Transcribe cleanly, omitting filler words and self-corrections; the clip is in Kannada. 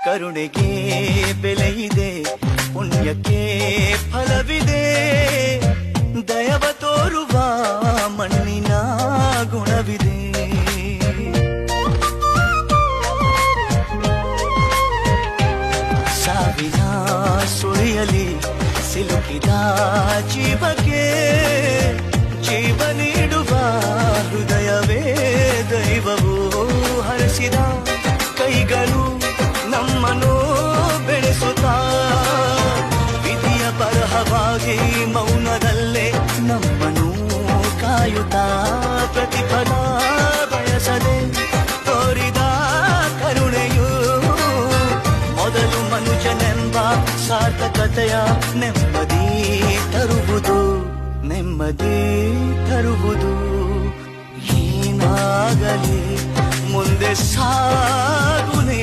ಕರುಣೆಗೆ ಬೆಲೆಯಿದೆ, ಪುಣ್ಯಕ್ಕೆ ಫಲವಿದೆ, ದಯವ ತೋರುವ ಮಣ್ಣಿನ ಗುಣವಿದೆ. ಸಾವಿನ ಸುಳಿಯಲಿ ಸಿಲುಕಿದ ಜೀವಕ್ಕೆ ಜೀವ ನೀಡುವ ಹೃದಯವೇ ದೈವವು ಹರಿಸಿದ ಕೈಗಳು ನಮ್ಮನ್ನು ಬೆಳೆಸುತ್ತಾ ವಿಧಿಯ ಬರಹವಾಗಿ ಮೌನದಲ್ಲೇ ನಮ್ಮನ್ನು ಕಾಯುತ್ತಾ ಪ್ರತಿಫಲ ಬಯಸದೆ ತೋರಿದ ಕರುಣೆಯು ಮೊದಲು ಮನುಷ್ಯನೆಂಬ ಸಾರ್ಥಕತೆಯ ನೆಮ್ಮದಿ ತರುವುದು, ನೆಮ್ಮದಿ ತರುವುದು. ಏನಾಗಲಿ ಮುಂದೆ ಸಾಗುನೇ